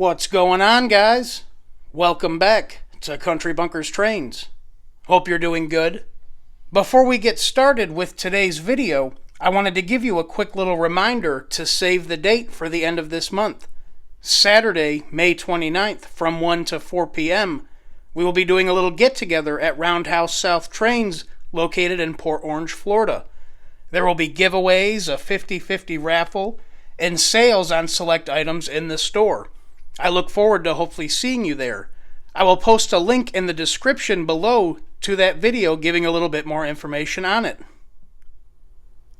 What's going on, guys? Welcome back to Country Bunkers Trains. Hope you're doing good. Before we get started with today's video, I wanted to give you a quick little reminder to save the date for the end of this month. Saturday, May 29th from 1 to 4 p.m., we will be doing a little get-together at Roundhouse South Trains located in Port Orange, Florida. There will be giveaways, a 50-50 raffle, and sales on select items in the store. I look forward to hopefully seeing you there. I will post a link in the description below to that video giving a little bit more information on it.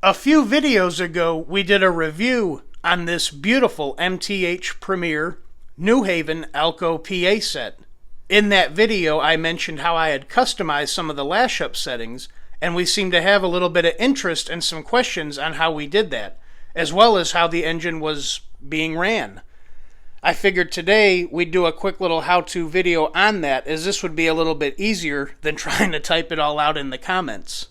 A few videos ago, we did a review on this beautiful MTH Premier New Haven Alco PA set. In that video, I mentioned how I had customized some of the Lash-Up settings, and we seemed to have a little bit of interest and some questions on how we did that, as well as how the engine was being ran. I figured today we'd do a quick little how-to video on that, as this would be a little bit easier than trying to type it all out in the comments.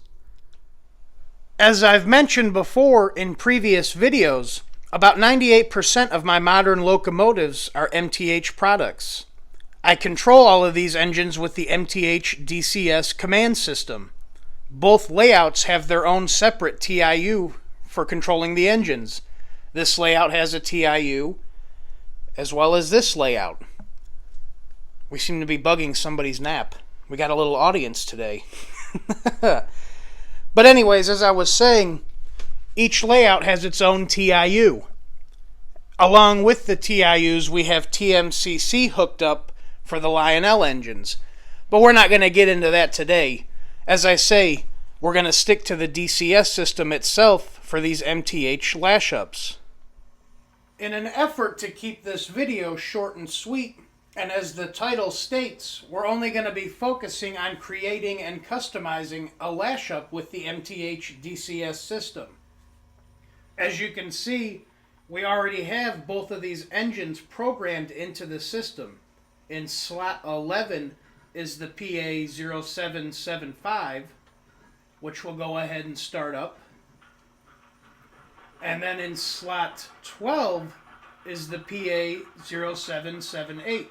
As I've mentioned before in previous videos, about 98% of my modern locomotives are MTH products. I control all of these engines with the MTH DCS command system. Both layouts have their own separate TIU for controlling the engines. This layout has a TIU, as well as this layout. We seem to be bugging somebody's nap. We got a little audience today. But anyways, as I was saying, each layout has its own TIU. Along with the TIUs, we have TMCC hooked up for the Lionel engines. But we're not going to get into that today. As I say, we're going to stick to the DCS system itself for these MTH Lash-Ups. In an effort to keep this video short and sweet, and as the title states, we're only going to be focusing on creating and customizing a Lash-Up with the MTH DCS system. As you can see, we already have both of these engines programmed into the system. In slot 11 is the PA0775, which we'll go ahead and start up. And then in slot 12 is the PA0778,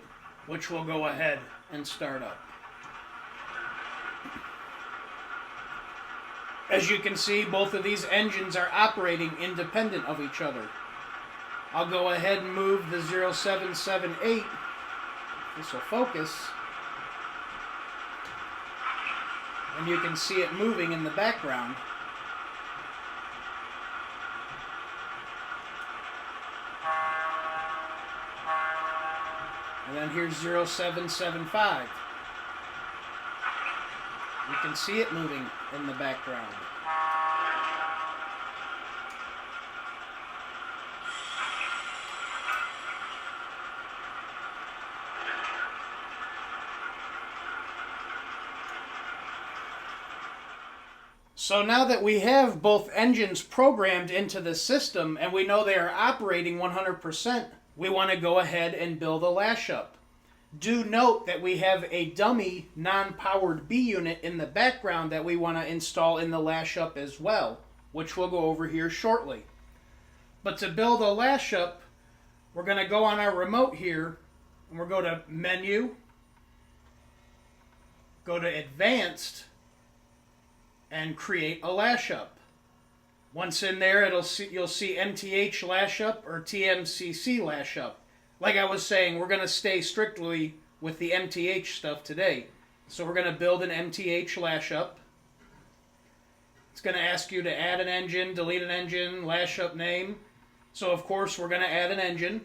which we'll go ahead and start up. As you can see, both of these engines are operating independent of each other. I'll go ahead and move the 0778. This will focus. And you can see it moving in the background. And then here's 0775. You can see it moving in the background. So now that we have both engines programmed into the system and we know they are operating 100%, we want to go ahead and build a Lash-Up. Do note that we have a dummy non-powered B unit in the background that we want to install in the Lash-Up as well, which we'll go over here shortly. But to build a Lash-Up, we're going to go on our remote here, and we'll go to Menu, go to Advanced, and create a Lash-Up. Once in there, you'll see MTH Lash-Up or TMCC Lash-Up. Like I was saying, we're going to stay strictly with the MTH stuff today. So we're going to build an MTH Lash-Up. It's going to ask you to add an engine, delete an engine, Lash-Up name. So of course we're going to add an engine.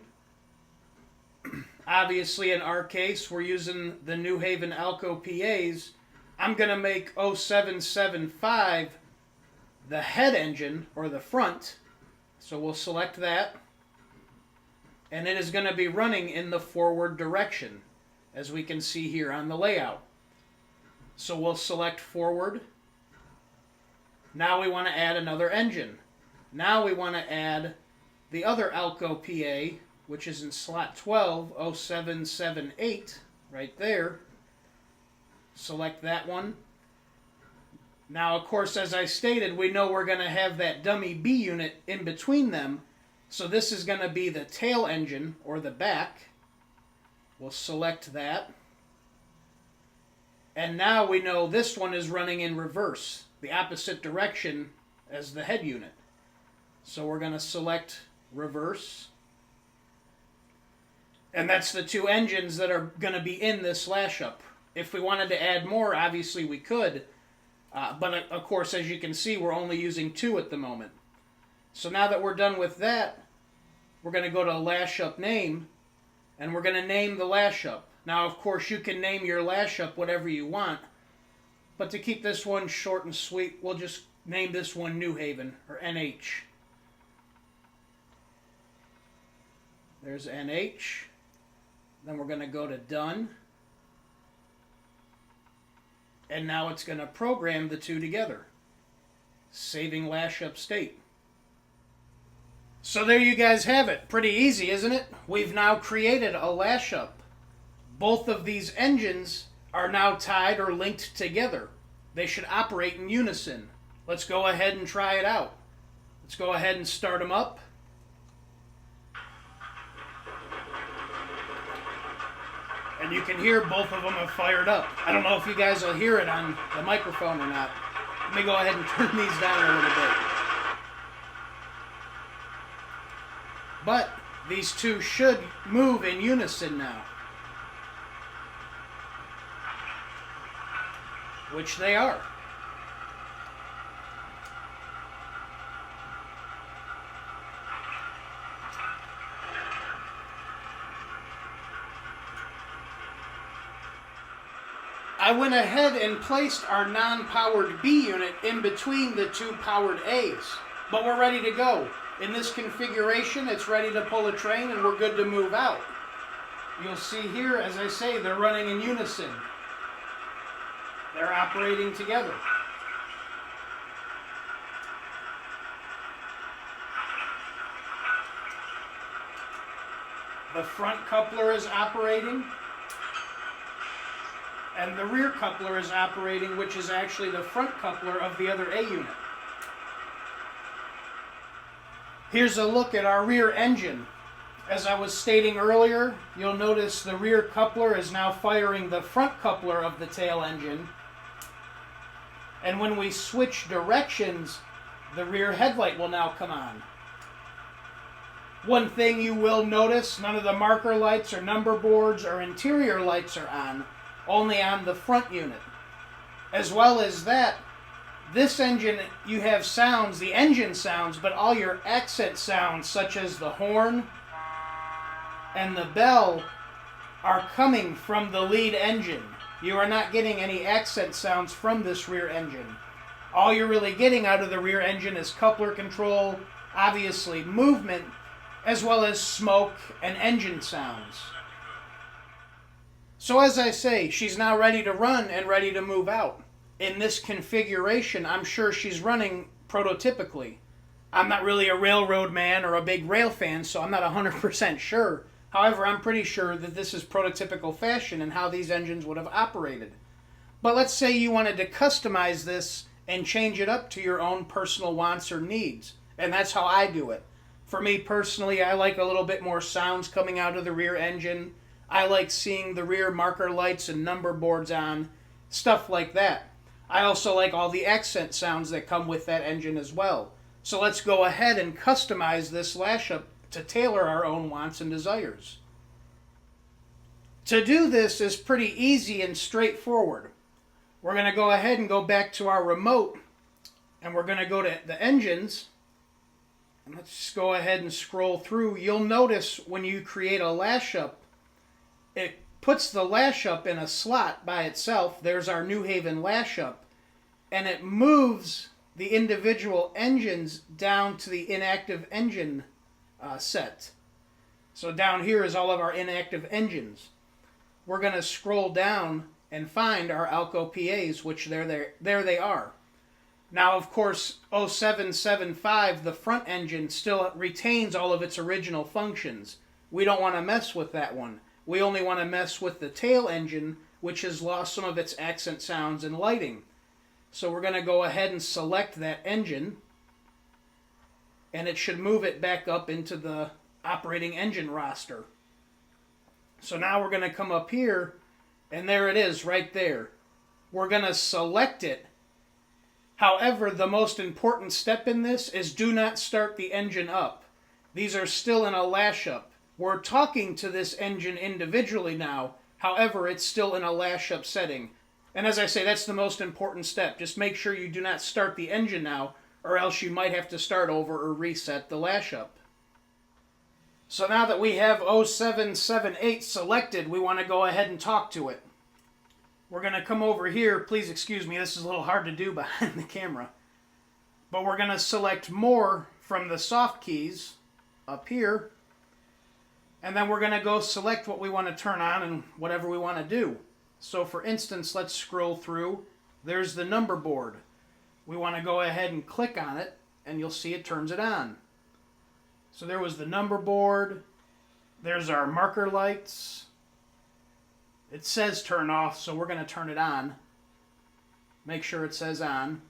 Obviously in our case, we're using the New Haven Alco PAs. I'm going to make 0775 the head engine, or the front. So we'll select that. And it is going to be running in the forward direction, as we can see here on the layout. So we'll select forward. Now we want to add another engine. Now we want to add the other Alco PA, which is in slot 12, 0778, right there. Select that one. Now, of course, as I stated, we know we're going to have that dummy B unit in between them. So this is going to be the tail engine, or the back. We'll select that. And now we know this one is running in reverse, the opposite direction as the head unit. So we're going to select reverse. And that's the two engines that are going to be in this Lash-Up. If we wanted to add more, obviously we could. But of course, as you can see, we're only using two at the moment. So now that we're done with that, we're going to go to Lash-Up name, and we're going to name the Lash-Up. Now, of course, you can name your Lash-Up whatever you want, but to keep this one short and sweet, we'll just name this one New Haven, or NH. There's NH. Then we're going to go to Done. And now it's going to program the two together, saving Lash-Up state. So there you guys have it. Pretty easy, isn't it? We've now created a Lash-Up. Both of these engines are now tied or linked together. They should operate in unison. Let's go ahead and try it out. Let's go ahead and start them up. And you can hear both of them have fired up. I don't know if you guys will hear it on the microphone or not. Let me go ahead and turn these down a little bit. But these two should move in unison now. Which they are. I went ahead and placed our non-powered B unit in between the two powered A's, but we're ready to go. In this configuration, it's ready to pull a train and we're good to move out. You'll see here, as I say, they're running in unison. They're operating together. The front coupler is operating, and the rear coupler is operating, which is actually the front coupler of the other A unit. Here's a look at our rear engine. As I was stating earlier, you'll notice the rear coupler is now firing the front coupler of the tail engine. And when we switch directions, the rear headlight will now come on. One thing you will notice, none of the marker lights or number boards or interior lights are on, only on the front unit. As well as that, this engine, you have sounds, the engine sounds, but all your accent sounds, such as the horn and the bell, are coming from the lead engine. You are not getting any accent sounds from this rear engine. All you're really getting out of the rear engine is coupler control, obviously movement, as well as smoke and engine sounds. So as I say, she's now ready to run and ready to move out. In this configuration, I'm sure she's running prototypically. I'm not really a railroad man or a big rail fan, so I'm not 100% sure. However, I'm pretty sure that this is prototypical fashion and how these engines would have operated. But let's say you wanted to customize this and change it up to your own personal wants or needs. And that's how I do it. For me personally, I like a little bit more sounds coming out of the rear engine. I like seeing the rear marker lights and number boards on, stuff like that. I also like all the accent sounds that come with that engine as well. So let's go ahead and customize this Lash-Up to tailor our own wants and desires. To do this is pretty easy and straightforward. We're going to go ahead and go back to our remote, and we're going to go to the engines. And let's just go ahead and scroll through. You'll notice when you create a Lash-Up, it puts the Lash-Up in a slot by itself. There's our New Haven Lash-Up. And it moves the individual engines down to the inactive engine set. So down here is all of our inactive engines. We're going to scroll down and find our Alco PAs, which there they are. Now, of course, 0775, the front engine, still retains all of its original functions. We don't want to mess with that one. We only want to mess with the tail engine, which has lost some of its accent sounds and lighting. So we're going to go ahead and select that engine, and it should move it back up into the operating engine roster. So now we're going to come up here, and there it is right there. We're going to select it. However, the most important step in this is do not start the engine up. These are still in a lash-up. We're talking to this engine individually now. However, it's still in a lash-up setting. And as I say, that's the most important step. Just make sure you do not start the engine now, or else you might have to start over or reset the lash-up. So now that we have 0778 selected, we want to go ahead and talk to it. We're going to come over here. Please excuse me, this is a little hard to do behind the camera. But we're going to select more from the soft keys up here. And then we're going to go select what we want to turn on and whatever we want to do. So for instance, let's scroll through. There's the number board. We want to go ahead and click on it, and you'll see it turns it on. So there was the number board. There's our marker lights. It says turn off, so we're going to turn it on. Make sure it says on.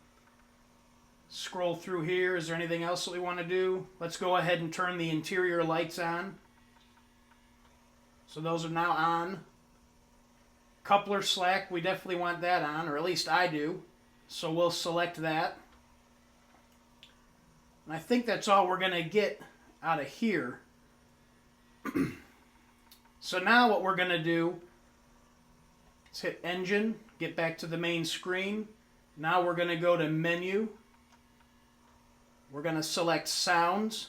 Scroll through here. Is there anything else that we want to do? Let's go ahead and turn the interior lights on. So those are now on. Coupler slack, we definitely want that on, or at least I do. So we'll select that. And I think that's all we're going to get out of here. So now what we're going to do, let's hit engine, get back to the main screen. Now we're going to go to menu. We're going to select sounds.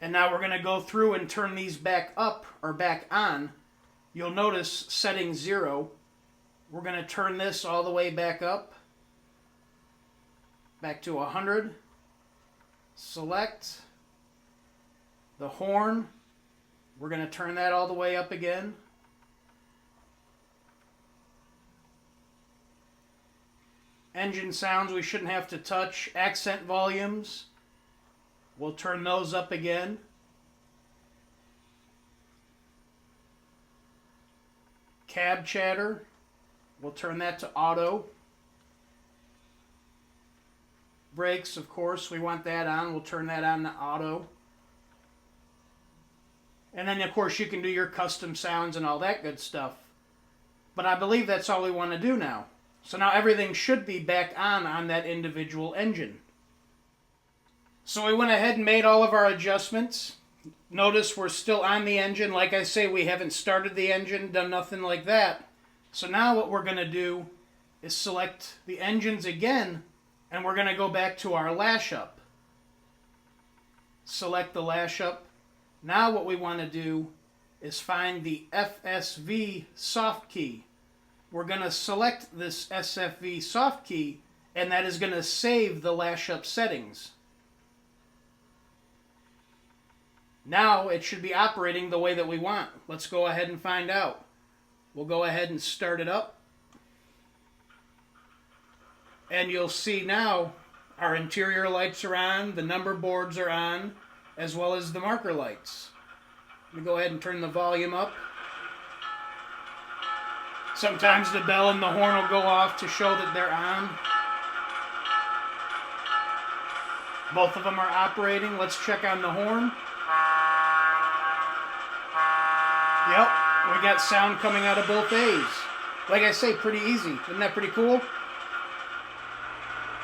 And now we're going to go through and turn these back up or back on. You'll notice setting 0. We're going to turn this all the way back up. Back to 100. Select the horn. We're going to turn that all the way up again. Engine sounds we shouldn't have to touch. Accent volumes, we'll turn those up again. Cab chatter, we'll turn that to auto. Brakes, of course, we want that on. We'll turn that on to auto. And then, of course, you can do your custom sounds and all that good stuff. But I believe that's all we want to do now. So now everything should be back on that individual engine. So we went ahead and made all of our adjustments. Notice we're still on the engine. Like I say, we haven't started the engine, done nothing like that. So now what we're going to do is select the engines again, and we're going to go back to our Lash-Up. Select the Lash-Up. Now what we want to do is find the FSV soft key. We're going to select this SFV soft key, and that is going to save the Lash-Up settings. Now it should be operating the way that we want. Let's go ahead and find out. We'll go ahead and start it up. And you'll see now our interior lights are on, the number boards are on, as well as the marker lights. Let me go ahead and turn the volume up. Sometimes the bell and the horn will go off to show that they're on. Both of them are operating. Let's check on the horn. Yep, we got sound coming out of both A's. Like I say, pretty easy. Isn't that pretty cool?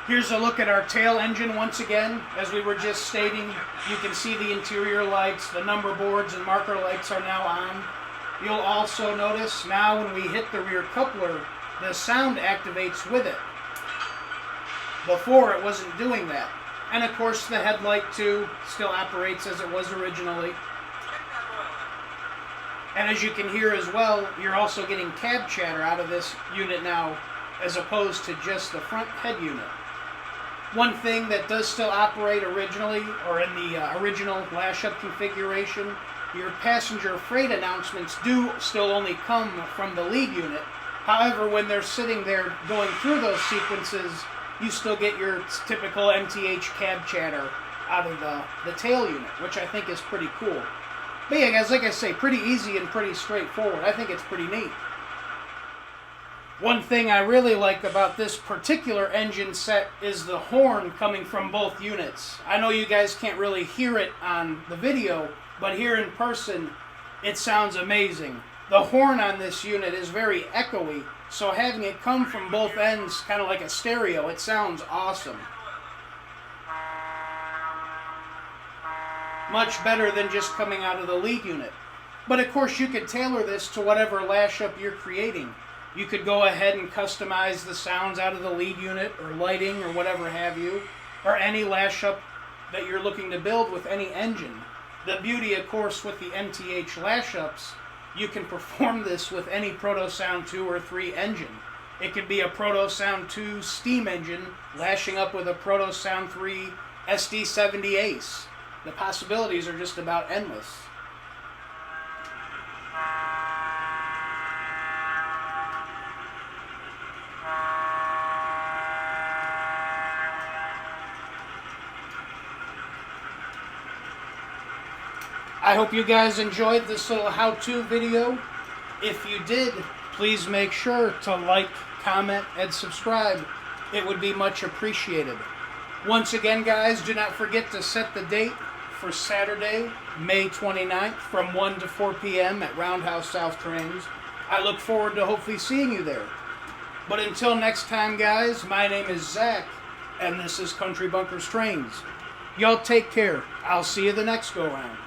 Here's a look at our tail engine once again. As we were just stating, you can see the interior lights, the number boards and marker lights are now on. You'll also notice now when we hit the rear coupler, the sound activates with it. Before it wasn't doing that. And of course the headlight too still operates as it was originally. And as you can hear as well, you're also getting cab chatter out of this unit now, as opposed to just the front head unit. One thing that does still operate originally, or in the original Lash-Up configuration, your passenger freight announcements do still only come from the lead unit. However, when they're sitting there going through those sequences, you still get your typical MTH cab chatter out of the tail unit, which I think is pretty cool. But yeah, guys, like I say, pretty easy and pretty straightforward. I think it's pretty neat. One thing I really like about this particular engine set is the horn coming from both units. I know you guys can't really hear it on the video, but here in person, It sounds amazing. The horn on this unit is very echoey, so having it come from both ends, kind of like a stereo, it sounds awesome. Much better than just coming out of the lead unit. But of course you could tailor this to whatever lash-up you're creating. You could go ahead and customize the sounds out of the lead unit or lighting or whatever have you, or any lash-up that you're looking to build with any engine. The beauty, of course, with the MTH lash-ups, you can perform this with any Protosound 2 or 3 engine. It could be a Protosound 2 steam engine lashing up with a Protosound 3 SD70 Ace. The possibilities are just about endless. I hope you guys enjoyed this little how-to video. If you did, please make sure to like, comment, and subscribe. It would be much appreciated. Once again, guys, do not forget to set the date for Saturday, May 29th from 1 to 4 p.m. at Roundhouse South Trains. I look forward to hopefully seeing you there. But until next time, guys, my name is Zach, and this is Country Bunkers Trains. Y'all take care. I'll see you the next go-round.